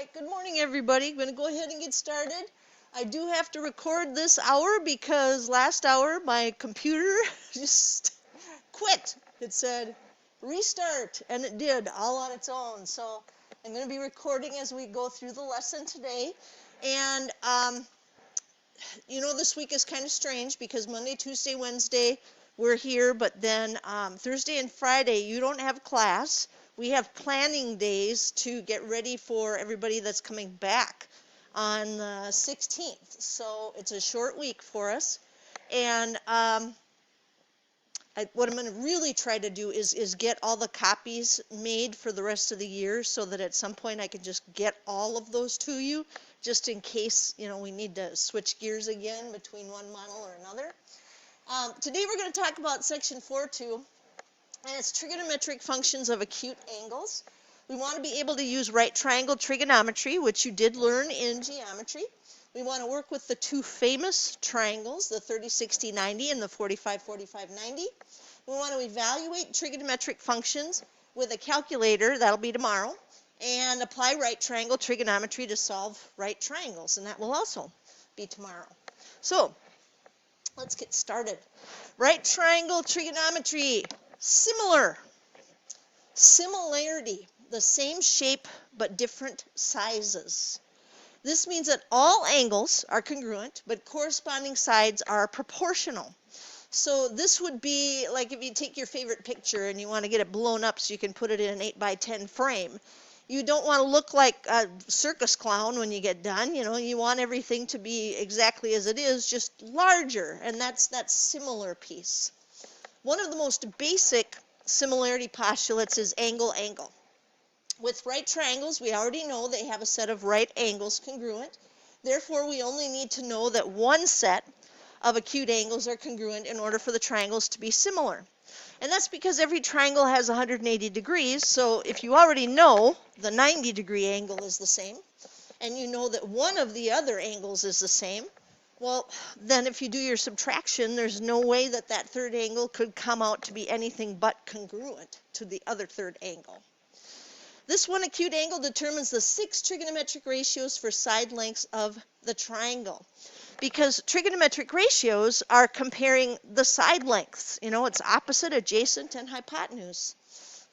right, good morning everybody. I'm going to go ahead and get started. I do have to record this hour because last hour my computer just quit. It said restart, and it did all on its own. So I'm going to be recording as we go through the lesson today. And this week is kind of strange because Monday, Tuesday, Wednesday we're here, but then Thursday and Friday you don't have class. We have planning days to get ready for everybody that's coming back on the 16th. So it's a short week for us. And what I'm going to really try to do is get all the copies made for the rest of the year so that at some point I can just get all of those to you, just in case we need to switch gears again between one model or another. Today we're going to talk about section 4.2, and it's trigonometric functions of acute angles. We want to be able to use right triangle trigonometry, which you did learn in geometry. We want to work with the two famous triangles, the 30-60-90 and the 45-45-90. We want to evaluate trigonometric functions with a calculator, that'll be tomorrow, and apply right triangle trigonometry to solve right triangles, and that will also be tomorrow. So, let's get started. Right triangle trigonometry, similarity, the same shape but different sizes. This means that all angles are congruent, but corresponding sides are proportional. So this would be like if you take your favorite picture and you want to get it blown up so you can put it in an 8x10 frame. You don't want to look like a circus clown when you get done. You want everything to be exactly as it is, just larger, and that's that similar piece. One of the most basic similarity postulates is angle-angle. With right triangles, we already know they have a set of right angles congruent. Therefore, we only need to know that one set of acute angles are congruent in order for the triangles to be similar. And that's because every triangle has 180 degrees, so if you already know the 90-degree angle is the same, and you know that one of the other angles is the same, well, then if you do your subtraction, there's no way that that third angle could come out to be anything but congruent to the other third angle. This one acute angle determines the 6 trigonometric ratios for side lengths of the triangle. Because trigonometric ratios are comparing the side lengths. It's opposite, adjacent, and hypotenuse.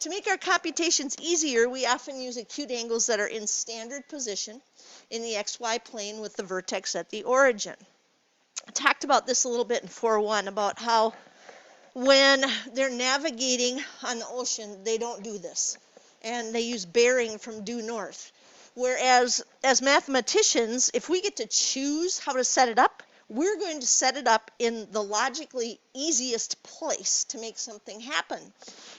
To make our computations easier, we often use acute angles that are in standard position in the xy plane with the vertex at the origin. I talked about this a little bit in 4.1 about how when they're navigating on the ocean, they don't do this. And they use bearing from due north. Whereas, as mathematicians, if we get to choose how to set it up, we're going to set it up in the logically easiest place to make something happen.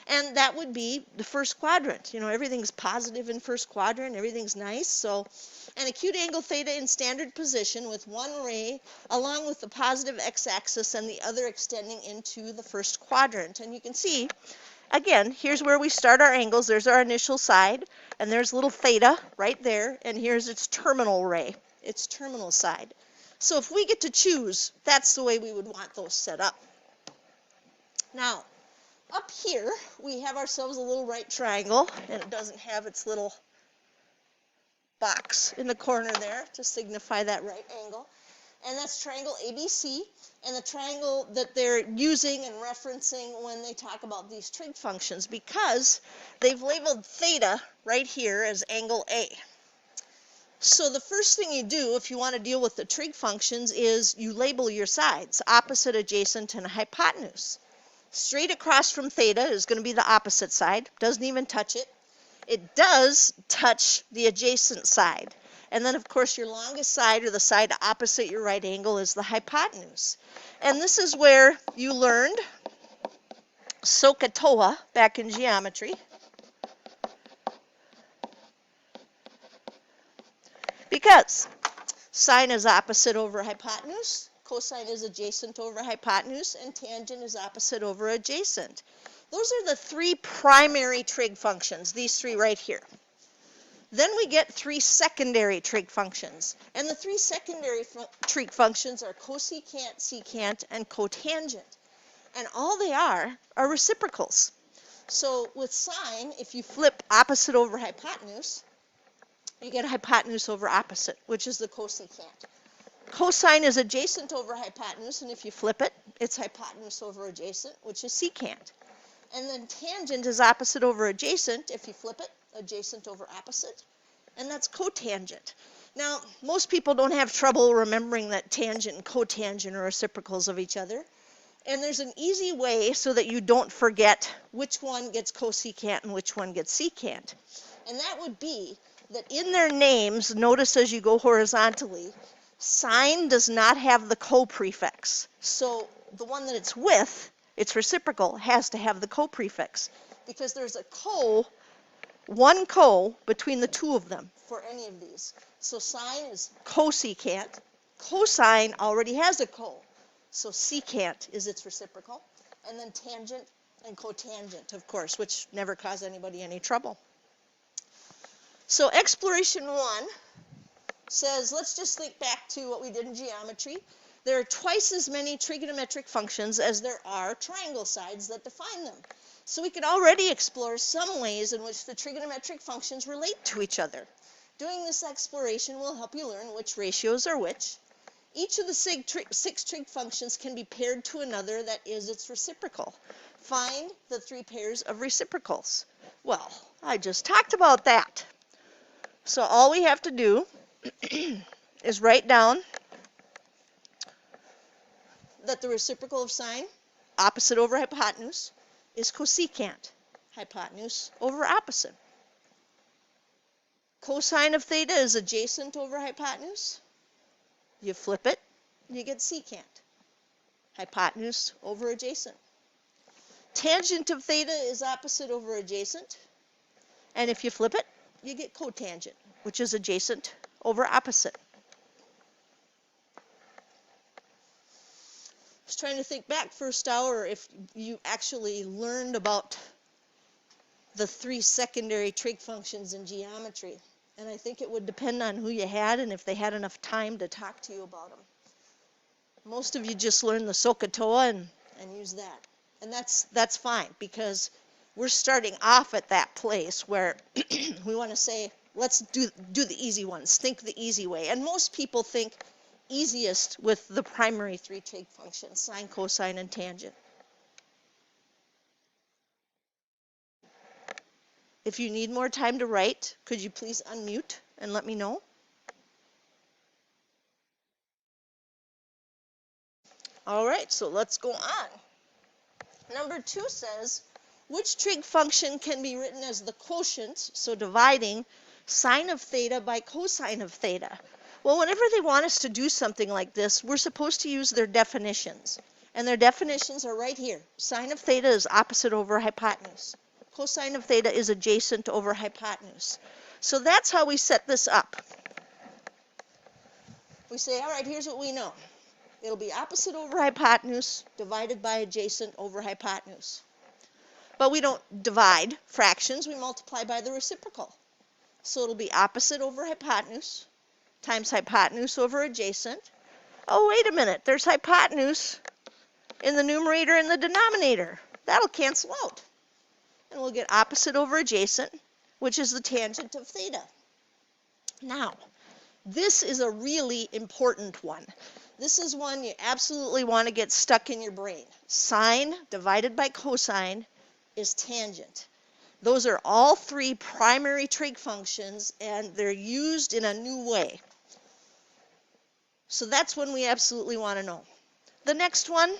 And that would be the first quadrant. Everything's positive in first quadrant, everything's nice. So, an acute angle theta in standard position with one ray along with the positive x-axis and the other extending into the first quadrant. And you can see, again, here's where we start our angles. There's our initial side, and there's little theta right there, and here's its terminal ray, its terminal side. So if we get to choose, that's the way we would want those set up. Now, up here, we have ourselves a little right triangle, and it doesn't have its little box in the corner there to signify that right angle. And that's triangle ABC, and the triangle that they're using and referencing when they talk about these trig functions, because they've labeled theta right here as angle A. So the first thing you do if you want to deal with the trig functions is you label your sides, opposite, adjacent, and hypotenuse. Straight across from theta is going to be the opposite side, doesn't even touch it. It does touch the adjacent side. And then, of course, your longest side, or the side opposite your right angle, is the hypotenuse. And this is where you learned SOHCAHTOA back in geometry. Because sine is opposite over hypotenuse, cosine is adjacent over hypotenuse, and tangent is opposite over adjacent. Those are the 3 primary trig functions, these 3 right here. Then we get 3 secondary trig functions. And the 3 secondary trig functions are cosecant, secant, and cotangent. And all they are reciprocals. So with sine, if you flip opposite over hypotenuse, you get hypotenuse over opposite, which is the cosecant. Cosine is adjacent over hypotenuse, and if you flip it, it's hypotenuse over adjacent, which is secant. And then tangent is opposite over adjacent. If you flip it, adjacent over opposite, and that's cotangent. Now, most people don't have trouble remembering that tangent and cotangent are reciprocals of each other. And there's an easy way so that you don't forget which one gets cosecant and which one gets secant. And that would be that in their names, notice as you go horizontally, sine does not have the co-prefix. So the one that it's with, its reciprocal, has to have the co-prefix because there's a one co between the two of them for any of these. So sine is cosecant. Cosine already has a co. So secant is its reciprocal. And then tangent and cotangent, of course, which never cause anybody any trouble. So exploration 1 says, let's just think back to what we did in geometry. There are twice as many trigonometric functions as there are triangle sides that define them. So we could already explore some ways in which the trigonometric functions relate to each other. Doing this exploration will help you learn which ratios are which. Each of the six trig functions can be paired to another that is its reciprocal. Find the 3 pairs of reciprocals. Well, I just talked about that. So all we have to do is write down that the reciprocal of sine, opposite over hypotenuse, is cosecant, hypotenuse over opposite. Cosine of theta is adjacent over hypotenuse. You flip it, you get secant, hypotenuse over adjacent. Tangent of theta is opposite over adjacent. And if you flip it, you get cotangent, which is adjacent over opposite. I was trying to think back first hour if you actually learned about the 3 secondary trig functions in geometry. And I think it would depend on who you had and if they had enough time to talk to you about them. Most of you just learned the SOHCAHTOA and use that. And that's fine because we're starting off at that place where we want to say, let's do the easy ones, think the easy way. And most people think easiest with the primary 3 trig functions, sine, cosine, and tangent. If you need more time to write, could you please unmute and let me know? All right, so let's go on. Number 2 says, which trig function can be written as the quotient, so dividing sine of theta by cosine of theta? Well, whenever they want us to do something like this, we're supposed to use their definitions. And their definitions are right here. Sine of theta is opposite over hypotenuse. Cosine of theta is adjacent over hypotenuse. So that's how we set this up. We say, all right, here's what we know. It'll be opposite over hypotenuse divided by adjacent over hypotenuse. But we don't divide fractions, we multiply by the reciprocal. So it'll be opposite over hypotenuse times hypotenuse over adjacent. Oh, wait a minute, there's hypotenuse in the numerator and the denominator. That'll cancel out. And we'll get opposite over adjacent, which is the tangent of theta. Now, this is a really important one. This is one you absolutely want to get stuck in your brain. Sine divided by cosine is tangent. Those are all 3 primary trig functions, and they're used in a new way. So that's one we absolutely want to know. The next one,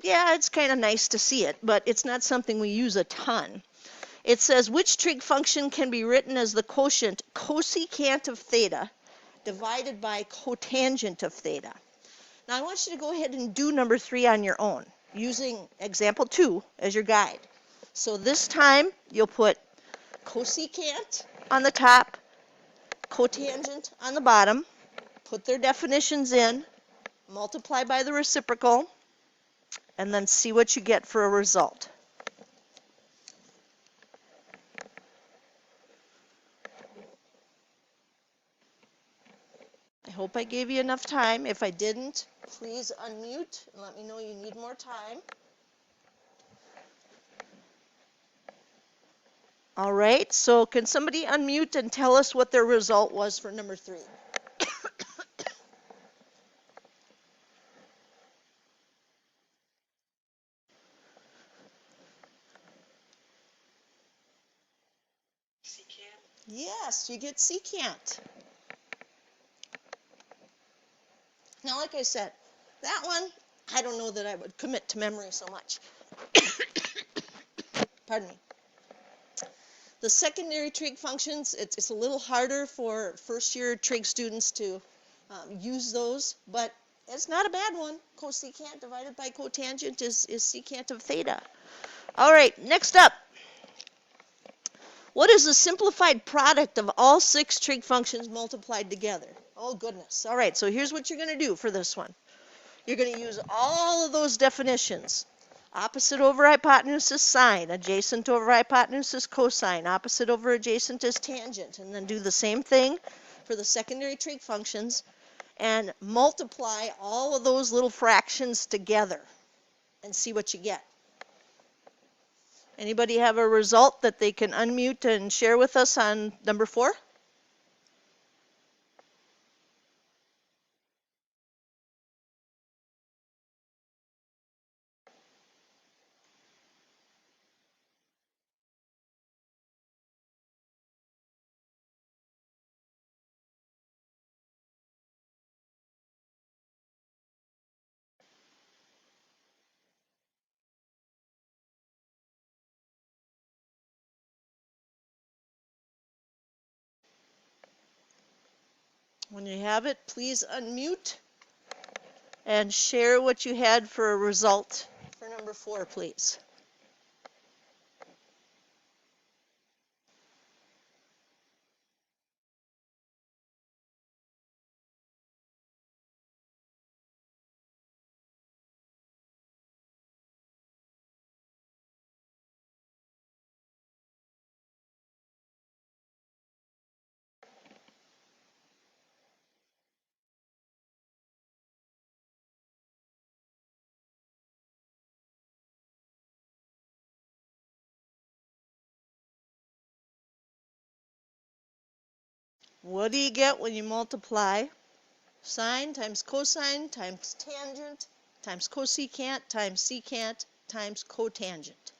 yeah, it's kind of nice to see it, but it's not something we use a ton. It says, which trig function can be written as the quotient cosecant of theta divided by cotangent of theta? Now I want you to go ahead and do number 3 on your own, using example 2 as your guide. So this time you'll put cosecant on the top, cotangent on the bottom, put their definitions in, multiply by the reciprocal, and then see what you get for a result. I hope I gave you enough time. If I didn't, please unmute and let me know you need more time. All right, so can somebody unmute and tell us what their result was for number 3? Yes, you get secant. Now, like I said, that one, I don't know that I would commit to memory so much. Pardon me. The secondary trig functions, it's a little harder for first-year trig students to use those, but it's not a bad one. Cosecant divided by cotangent is secant of theta. All right, next up. What is the simplified product of all 6 trig functions multiplied together? Oh, goodness. All right, so here's what you're going to do for this one. You're going to use all of those definitions. Opposite over hypotenuse is sine, adjacent over hypotenuse is cosine, opposite over adjacent is tangent, and then do the same thing for the secondary trig functions and multiply all of those little fractions together and see what you get. Anybody have a result that they can unmute and share with us on number 4? When you have it, please unmute and share what you had for a result for number 4, please. What do you get when you multiply sine times cosine times tangent times cosecant times secant times cotangent?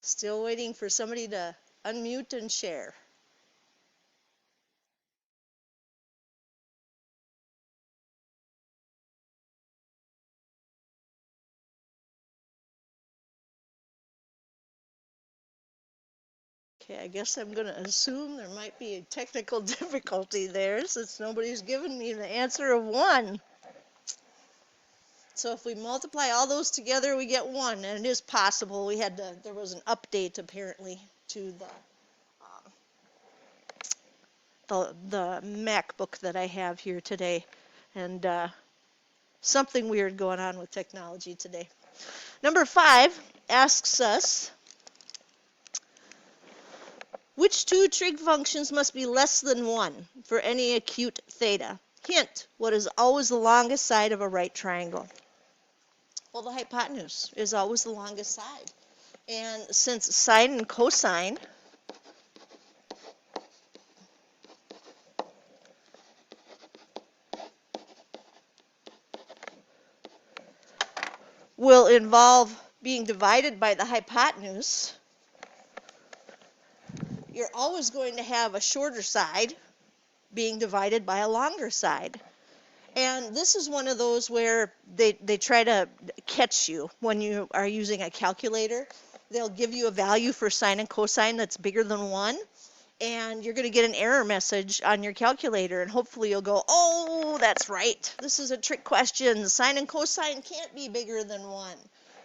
Still waiting for somebody to unmute and share. Okay, I guess I'm going to assume there might be a technical difficulty there since nobody's given me the answer of 1. So if we multiply all those together, we get 1, and it is possible. There was an update apparently to the MacBook that I have here today, and something weird going on with technology today. Number 5 asks us, which 2 trig functions must be less than 1 for any acute theta? Hint, what is always the longest side of a right triangle? Well, the hypotenuse is always the longest side. And since sine and cosine will involve being divided by the hypotenuse, you're always going to have a shorter side being divided by a longer side. And this is one of those where they try to catch you when you are using a calculator. They'll give you a value for sine and cosine that's bigger than 1, and you're going to get an error message on your calculator, and hopefully you'll go, oh, that's right. This is a trick question. Sine and cosine can't be bigger than 1.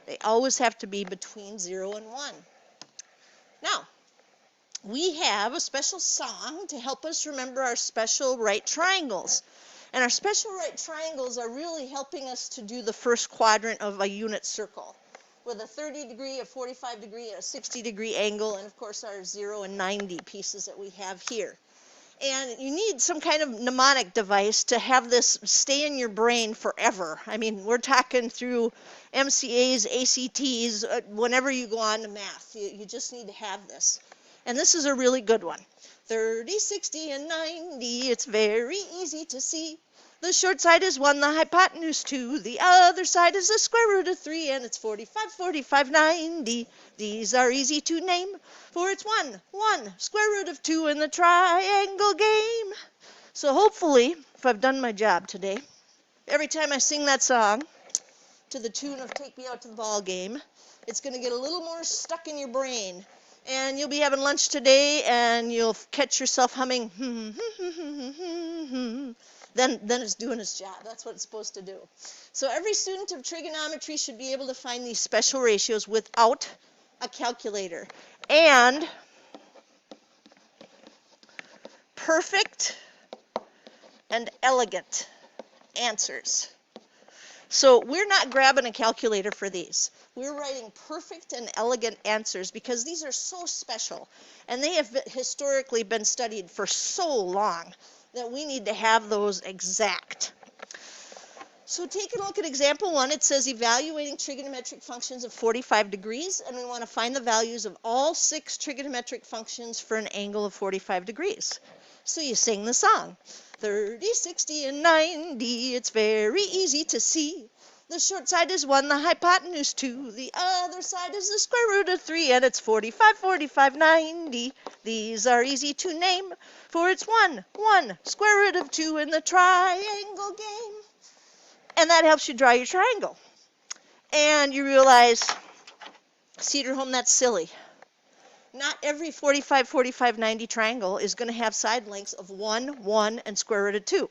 They always have to be between 0 and 1. Now, we have a special song to help us remember our special right triangles. And our special right triangles are really helping us to do the first quadrant of a unit circle with a 30 degree, a 45 degree, and a 60 degree angle, and of course our 0 and 90 pieces that we have here. And you need some kind of mnemonic device to have this stay in your brain forever. I mean, we're talking through MCAs, ACTs, whenever you go on to math. You just need to have this. And this is a really good one. 30, 60, and 90, it's very easy to see. The short side is 1, the hypotenuse 2. The other side is the square root of 3, and it's 45, 45, 90. These are easy to name, for it's 1, 1, square root of 2 in the triangle game. So hopefully, if I've done my job today, every time I sing that song to the tune of Take Me Out to the Ball Game, it's going to get a little more stuck in your brain. And you'll be having lunch today, and you'll catch yourself humming, then it's doing its job. That's what it's supposed to do. So every student of trigonometry should be able to find these special ratios without a calculator. And perfect and elegant answers. So we're not grabbing a calculator for these. We're writing perfect and elegant answers because these are so special, and they have historically been studied for so long that we need to have those exact. So take a look at example 1. It says evaluating trigonometric functions of 45 degrees, and we want to find the values of all 6 trigonometric functions for an angle of 45 degrees. So you sing the song. 30, 60, and 90, it's very easy to see. The short side is 1, the hypotenuse 2. The other side is the square root of 3, and it's 45, 45, 90. These are easy to name, for it's 1, 1, square root of 2 in the triangle game. And that helps you draw your triangle. And you realize, Cedarholm, that's silly. Not every 45, 45, 90 triangle is going to have side lengths of 1, 1, and square root of 2.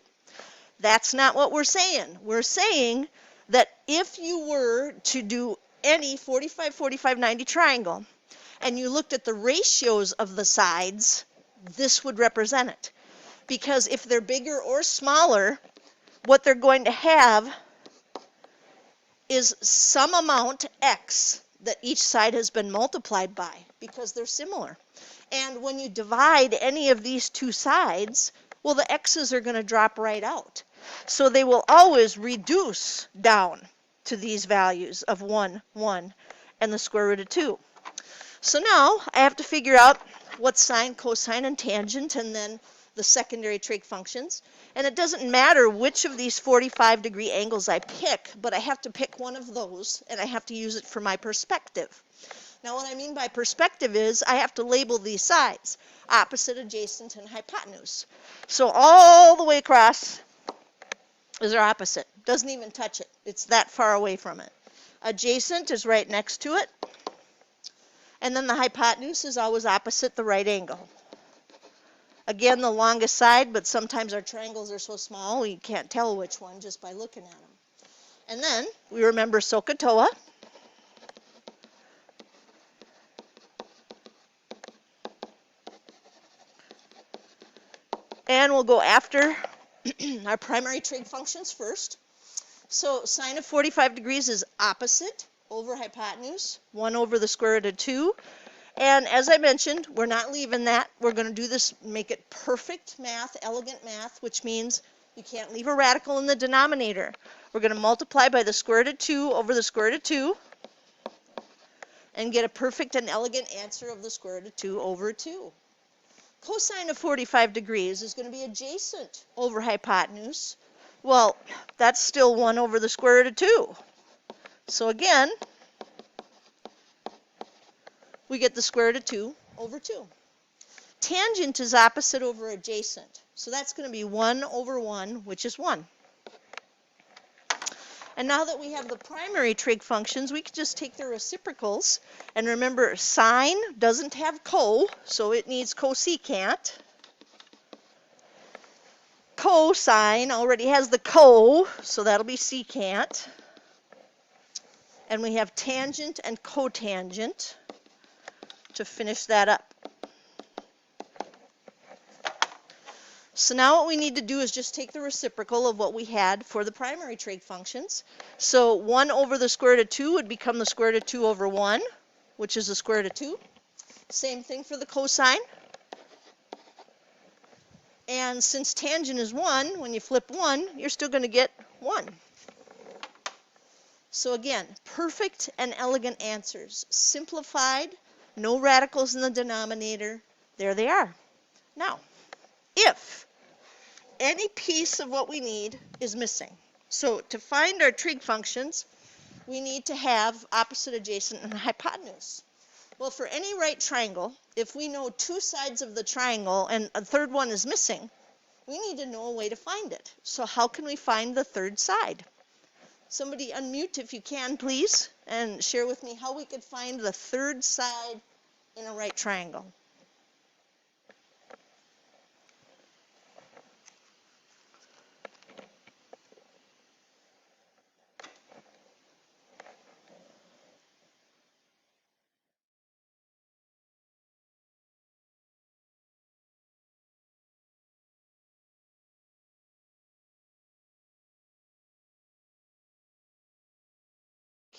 That's not what we're saying. We're saying that if you were to do any 45, 45, 90 triangle, and you looked at the ratios of the sides, this would represent it. Because if they're bigger or smaller, what they're going to have is some amount x that each side has been multiplied by, because they're similar. And when you divide any of these two sides, well, the x's are going to drop right out. So they will always reduce down to these values of 1, 1, and the square root of 2. So now I have to figure out what sine, cosine, and tangent, and then the secondary trig functions. And it doesn't matter which of these 45-degree angles I pick, but I have to pick one of those, and I have to use it for my perspective. Now, what I mean by perspective is I have to label these sides: opposite, adjacent, and hypotenuse. So all the way across is our opposite. Doesn't even touch it. It's that far away from it. Adjacent is right next to it. And then the hypotenuse is always opposite the right angle. Again, the longest side, but sometimes our triangles are so small you can't tell which one just by looking at them. And then we remember SOHCAHTOA. And we'll go after our primary trig functions first. So sine of 45 degrees is opposite over hypotenuse, 1 over the square root of 2. And as I mentioned, we're not leaving that. We're going to do this, make it perfect math, elegant math, which means you can't leave a radical in the denominator. We're going to multiply by the square root of 2 over the square root of 2 and get a perfect and elegant answer of the square root of 2 over 2. Cosine of 45 degrees is going to be adjacent over hypotenuse. Well, that's still 1 over the square root of 2. So again, we get the square root of 2 over 2. Tangent is opposite over adjacent. So that's going to be 1 over 1, which is 1. And now that we have the primary trig functions, we can just take their reciprocals. And remember, sine doesn't have co, so it needs cosecant. Cosine already has the co, so that'll be secant. And we have tangent and cotangent to finish that up. So now what we need to do is just take the reciprocal of what we had for the primary trig functions. So 1 over the square root of 2 would become the square root of 2 over 1, which is the square root of 2. Same thing for the cosine. And since tangent is 1, when you flip 1, you're still going to get 1. So again, perfect and elegant answers. Simplified, no radicals in the denominator. There they are. Now, if any piece of what we need is missing, so to find our trig functions, we need to have opposite, adjacent, and hypotenuse. Well, for any right triangle, if we know two sides of the triangle and a third one is missing, we need to know a way to find it. So how can we find the third side? Somebody unmute if you can, please, and share with me how we could find the third side in a right triangle.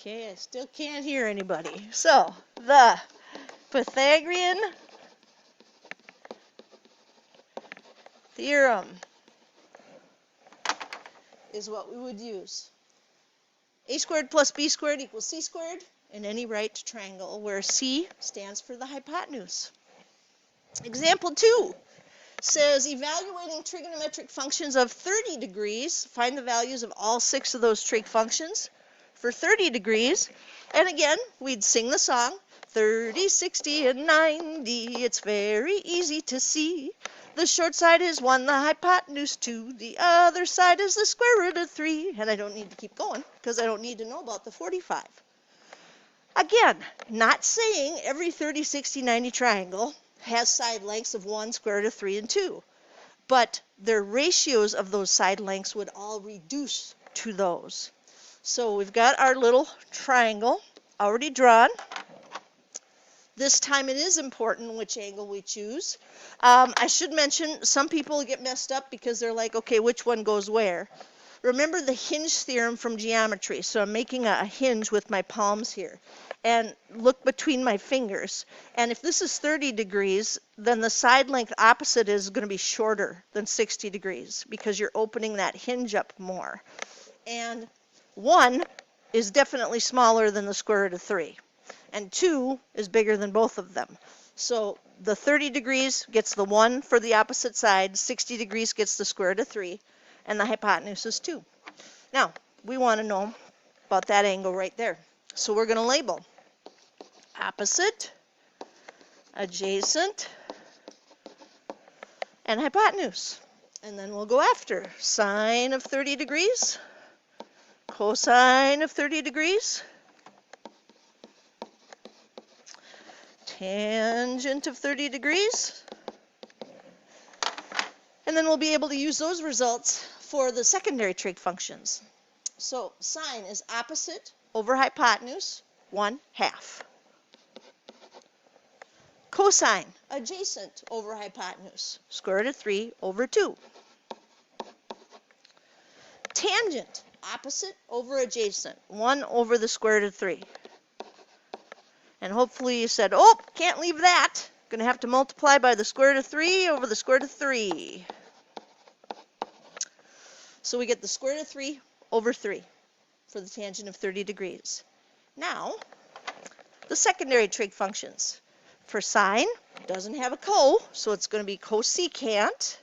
Okay, I still can't hear anybody. So, the Pythagorean theorem is what we would use. A squared plus b squared equals c squared in any right triangle where c stands for the hypotenuse. Example 2 says evaluating trigonometric functions of 30 degrees. Find the values of all 6 of those trig functions for 30 degrees. And again, we'd sing the song, 30, 60, and 90. It's very easy to see. The short side is 1, the hypotenuse 2. The other side is the square root of 3. And I don't need to keep going because I don't need to know about the 45. Again, not saying every 30, 60, 90 triangle has side lengths of 1, square root of 3, and 2. But their ratios of those side lengths would all reduce to those. So we've got our little triangle already drawn. This time it is important which angle we choose. I should mention, some people get messed up because they're like, okay, which one goes where? Remember the hinge theorem from geometry. So I'm making a hinge with my palms here. And look between my fingers. And if this is 30 degrees, then the side length opposite is going to be shorter than 60 degrees because you're opening that hinge up more. And 1 is definitely smaller than the square root of 3. And 2 is bigger than both of them. So the 30 degrees gets the 1 for the opposite side, 60 degrees gets the square root of 3, and the hypotenuse is 2. Now, we want to know about that angle right there. So we're going to label opposite, adjacent, and hypotenuse. And then we'll go after sine of 30 degrees, cosine of 30 degrees, tangent of 30 degrees, and then we'll be able to use those results for the secondary trig functions. So sine is opposite over hypotenuse, 1/2. Cosine, adjacent over hypotenuse, square root of 3 over 2. Tangent, opposite over adjacent, 1 over the square root of 3. And hopefully you said, oh, can't leave that. Going to have to multiply by the square root of 3 over the square root of 3. So we get the square root of 3 over 3 for the tangent of 30 degrees. Now, the secondary trig functions. For sine, doesn't have a co, so it's going to be cosecant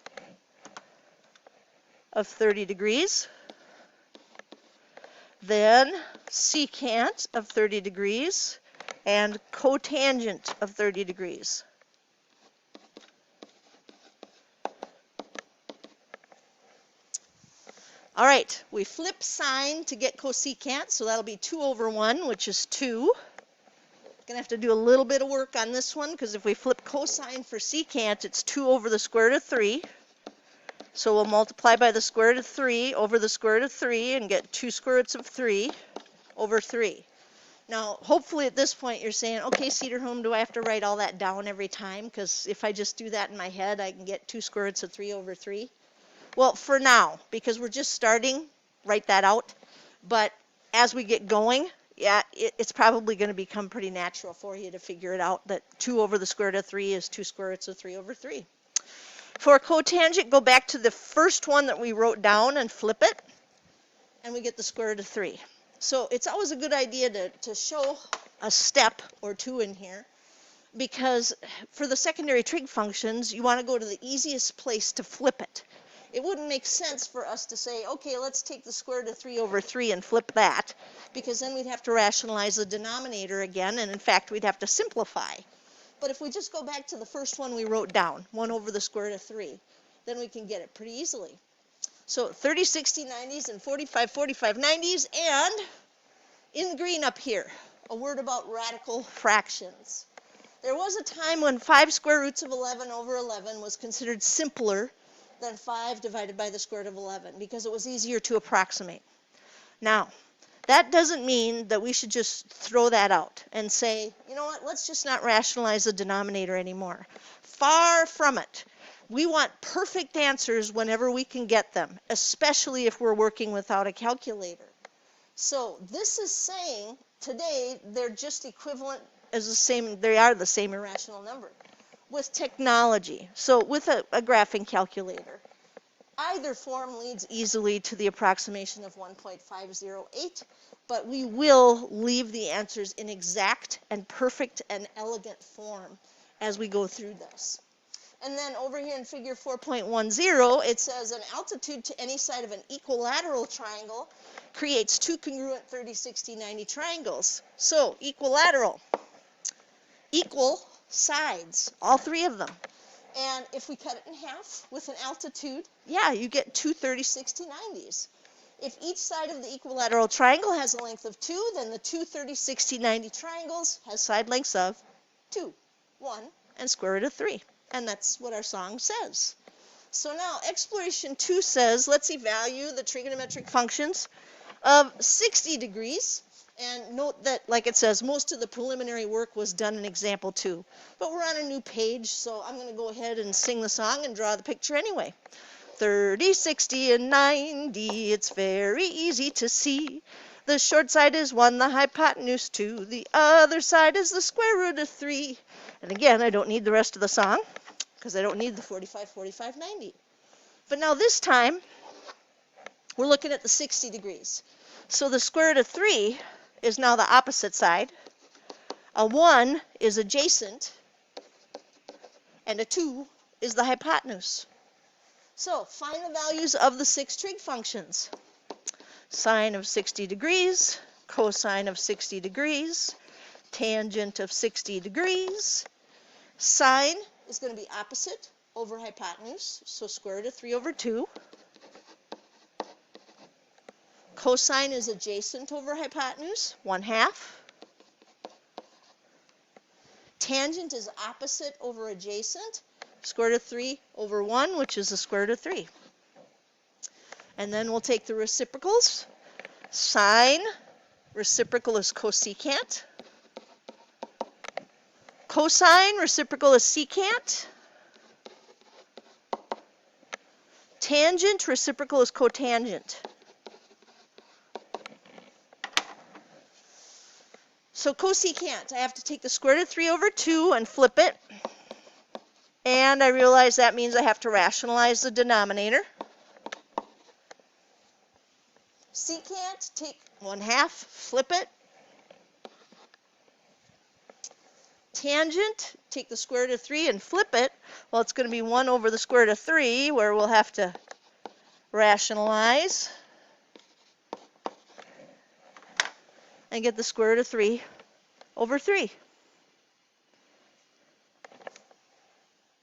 of 30 degrees. Then secant of 30 degrees. And cotangent of 30 degrees. All right, we flip sine to get cosecant, so that'll be 2 over 1, which is 2. Gonna have to do a little bit of work on this one, because if we flip cosine for secant, it's 2 over the square root of 3. So we'll multiply by the square root of 3 over the square root of 3 and get 2 square roots of 3 over 3. Now, hopefully at this point you're saying, okay, Cedarholm, do I have to write all that down every time? Because if I just do that in my head, I can get 2 square roots of 3 over 3. Well, for now, because we're just starting, write that out. But as we get going, yeah, it's probably going to become pretty natural for you to figure it out that 2 over the square root of 3 is 2 square roots of 3 over 3. For cotangent, go back to the first one that we wrote down and flip it, and we get the square root of 3. So it's always a good idea to show a step or two in here, because for the secondary trig functions, you want to go to the easiest place to flip it. It wouldn't make sense for us to say, okay, let's take the square root of 3 over 3 and flip that, because then we'd have to rationalize the denominator again, and in fact, we'd have to simplify. But if we just go back to the first one we wrote down, 1 over the square root of 3, then we can get it pretty easily. So 30, 60, 90s, and 45, 45, 90s, and in green up here, a word about radical fractions. There was a time when 5 square roots of 11 over 11 was considered simpler than 5 divided by the square root of 11, because it was easier to approximate. Now, that doesn't mean that we should just throw that out and say, you know what, let's just not rationalize the denominator anymore. Far from it. We want perfect answers whenever we can get them, especially if we're working without a calculator. So this is saying today they're just equivalent as the same, they are the same irrational number with technology. So with a graphing calculator, either form leads easily to the approximation of 1.508, but we will leave the answers in exact and perfect and elegant form as we go through this. And then over here in figure 4.10, it says an altitude to any side of an equilateral triangle creates two congruent 30, 60, 90 triangles. So equilateral, equal sides, all three of them. And if we cut it in half with an altitude, yeah, you get two 30, 60, 90s. If each side of the equilateral triangle has a length of 2, then the two 30, 60, 90 triangles has side lengths of 2, 1, and square root of 3. And that's what our song says. So now exploration 2 says, let's evaluate the trigonometric functions of 60 degrees. And note that, like it says, most of the preliminary work was done in example 2. But we're on a new page, so I'm going to go ahead and sing the song and draw the picture anyway. 30, 60, and 90, it's very easy to see. The short side is 1, the hypotenuse 2. The other side is the square root of 3. And again, I don't need the rest of the song, because I don't need the 45, 45, 90. But now this time, we're looking at the 60 degrees. So the square root of 3 is now the opposite side. A 1 is adjacent, and a 2 is the hypotenuse. So find the values of the 6 trig functions. Sine of 60 degrees, cosine of 60 degrees, tangent of 60 degrees. Sine is going to be opposite over hypotenuse, so square root of 3 over 2. Cosine is adjacent over hypotenuse, 1/2. Tangent is opposite over adjacent, square root of 3 over 1, which is the square root of 3. And then we'll take the reciprocals. Sine, reciprocal is cosecant. Cosine, reciprocal is secant. Tangent, reciprocal is cotangent. So cosecant, I have to take the square root of 3 over 2 and flip it. And I realize that means I have to rationalize the denominator. Secant, take 1/2, flip it. Tangent, take the square root of 3 and flip it. Well, it's going to be 1 over the square root of 3, where we'll have to rationalize and get the square root of 3 over 3.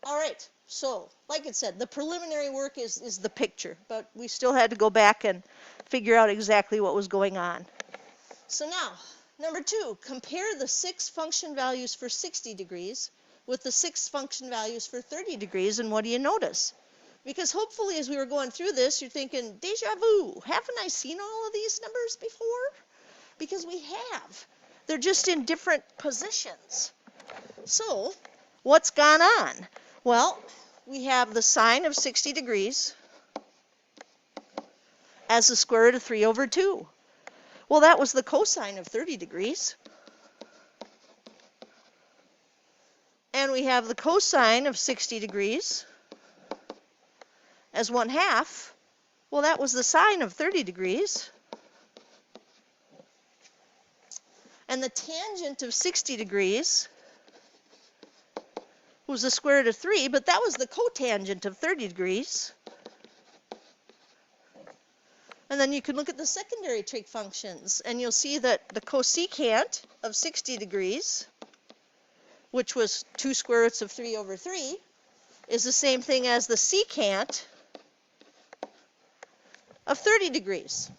All right, so like it said, the preliminary work is the picture, but we still had to go back and figure out exactly what was going on. So now, number 2, compare the 6 function values for 60 degrees with the 6 function values for 30 degrees, and what do you notice? Because hopefully as we were going through this, you're thinking, deja vu, haven't I seen all of these numbers before? Because we have. They're just in different positions. So, what's gone on? Well, we have the sine of 60 degrees as the square root of 3 over 2. Well, that was the cosine of 30 degrees. And we have the cosine of 60 degrees as 1/2, well, that was the sine of 30 degrees. And the tangent of 60 degrees was the square root of 3, but that was the cotangent of 30 degrees. And then you can look at the secondary trig functions, and you'll see that the cosecant of 60 degrees, which was 2 square roots of 3 over 3, is the same thing as the secant of 30 degrees.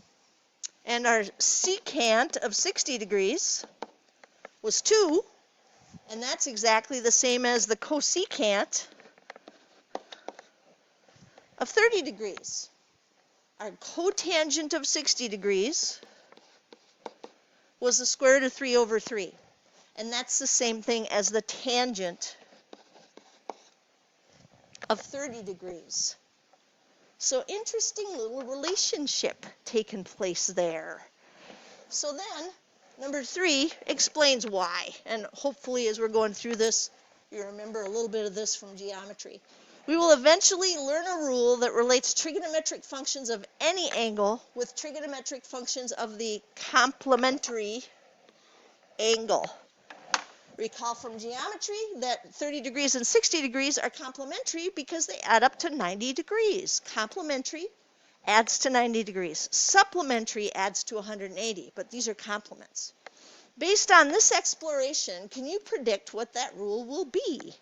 And our secant of 60 degrees was 2, and that's exactly the same as the cosecant of 30 degrees. Our cotangent of 60 degrees was the square root of 3 over 3. And that's the same thing as the tangent of 30 degrees. So interesting little relationship taking place there. So then, number 3 explains why. And hopefully as we're going through this, you remember a little bit of this from geometry. We will eventually learn a rule that relates trigonometric functions of any angle with trigonometric functions of the complementary angle. Recall from geometry that 30 degrees and 60 degrees are complementary because they add up to 90 degrees. Complementary adds to 90 degrees. Supplementary adds to 180, but these are complements. Based on this exploration, can you predict what that rule will be?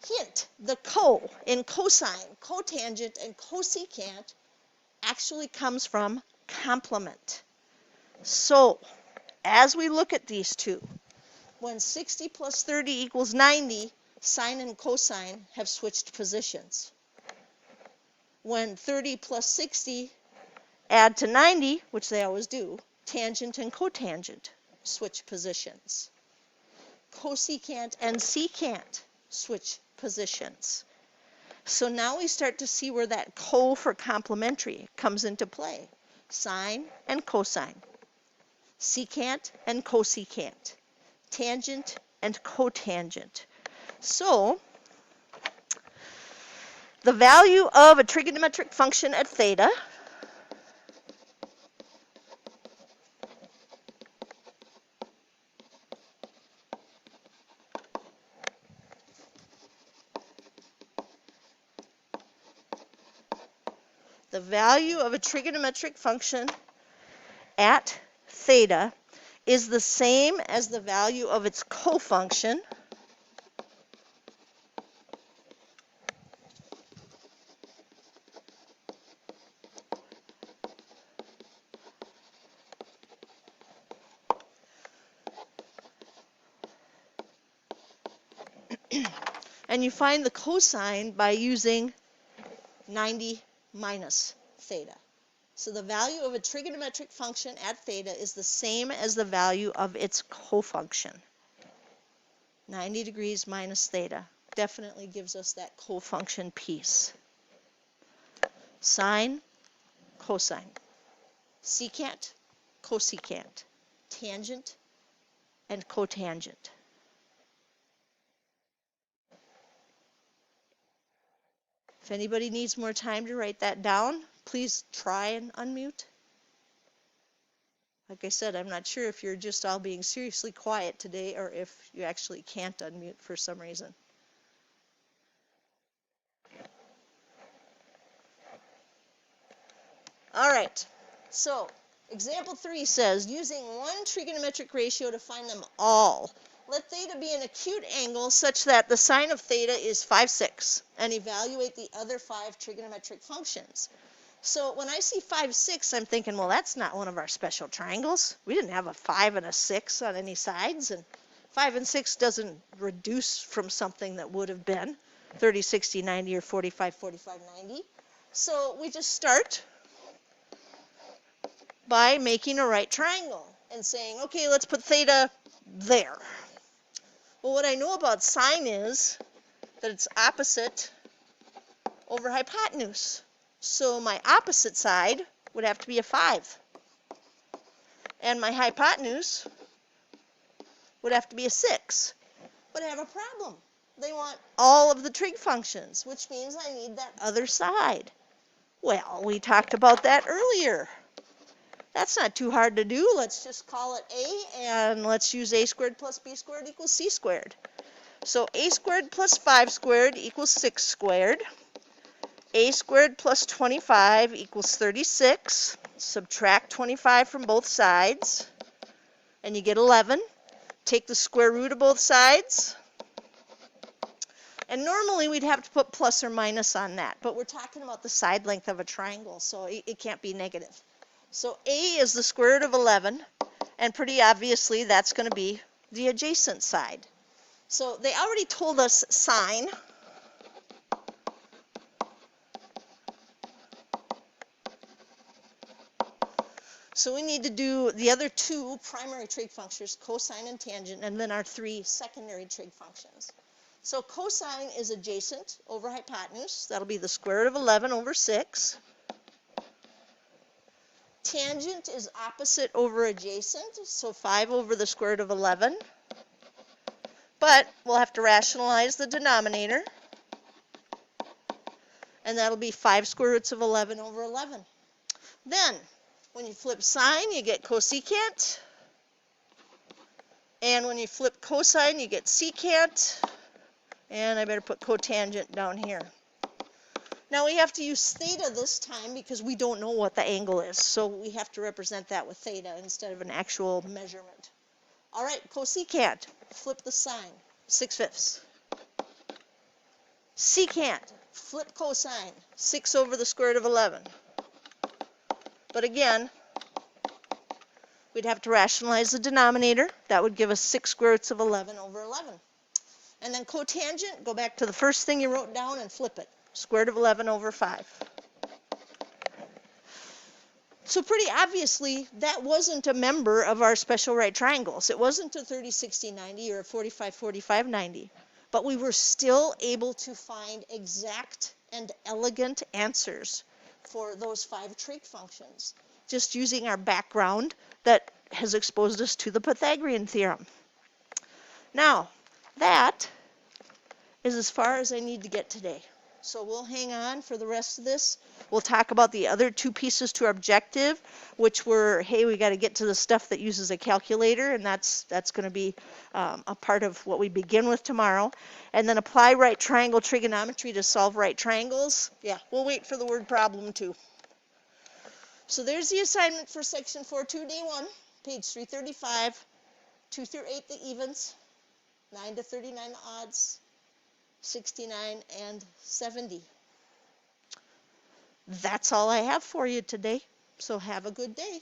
Hint, the co in cosine, cotangent, and cosecant actually comes from complement. So, as we look at these two, when 60 plus 30 equals 90, sine and cosine have switched positions. When 30 plus 60 add to 90, which they always do, tangent and cotangent switch positions. Cosecant and secant switch positions. So now we start to see where that co for complementary comes into play. Sine and cosine, secant and cosecant, tangent and cotangent. So the value of a trigonometric function at theta is the same as the value of its cofunction and you find the cosine by using 90 minus theta. So the value of a trigonometric function at theta is the same as the value of its cofunction. 90 degrees minus theta definitely gives us that cofunction piece. Sine, cosine, secant, cosecant, tangent, and cotangent. If anybody needs more time to write that down, please try and unmute. Like I said, I'm not sure if you're just all being seriously quiet today or if you actually can't unmute for some reason. All right, so example 3 says, using one trigonometric ratio to find them all, let theta be an acute angle such that the sine of theta is 5/6, and evaluate the other 5 trigonometric functions. So when I see 5/6, I'm thinking, well, that's not one of our special triangles. We didn't have a 5 and a 6 on any sides, and 5 and 6 doesn't reduce from something that would have been 30, 60, 90, or 45, 45, 90. So we just start by making a right triangle and saying, okay, let's put theta there. Well, what I know about sine is that it's opposite over hypotenuse. So my opposite side would have to be a 5. And my hypotenuse would have to be a 6. But I have a problem. They want all of the trig functions, which means I need that other side. Well, we talked about that earlier. That's not too hard to do. Let's just call it a, and let's use a squared plus b squared equals c squared. So a squared plus 5 squared equals 6 squared. A squared plus 25 equals 36. Subtract 25 from both sides, and you get 11. Take the square root of both sides. And normally we'd have to put plus or minus on that, but we're talking about the side length of a triangle, so it can't be negative. So a is the square root of 11, and pretty obviously that's going to be the adjacent side. So they already told us sine. So we need to do the other two primary trig functions, cosine and tangent, and then our three secondary trig functions. So cosine is adjacent over hypotenuse. That'll be the square root of 11 over 6. Tangent is opposite over adjacent, so 5 over the square root of 11. But we'll have to rationalize the denominator, and that'll be 5 square roots of 11 over 11. Then, when you flip sine, you get cosecant. And when you flip cosine, you get secant. And I better put cotangent down here. Now we have to use theta this time because we don't know what the angle is. So we have to represent that with theta instead of an actual measurement. All right, cosecant. Flip the sign. 6/5. Secant. Flip cosine. 6 over the square root of 11. But again, we'd have to rationalize the denominator. That would give us 6 square roots of 11 over 11. And then cotangent, go back to the first thing you wrote down and flip it. Square root of 11 over 5. So pretty obviously, that wasn't a member of our special right triangles. It wasn't a 30, 60, 90 or a 45, 45, 90. But we were still able to find exact and elegant answers for those 5 trig functions, just using our background that has exposed us to the Pythagorean theorem. Now, that is as far as I need to get today. So we'll hang on for the rest of this. We'll talk about the other 2 pieces to our objective, which were, hey, we got to get to the stuff that uses a calculator, and that's going to be a part of what we begin with tomorrow. And then apply right triangle trigonometry to solve right triangles. Yeah, we'll wait for the word problem too. So there's the assignment for section 4.2, day 1, page 335, 2 through 8, the evens, 9 to 39, the odds, 69 and 70. That's all I have for you today, so have a good day.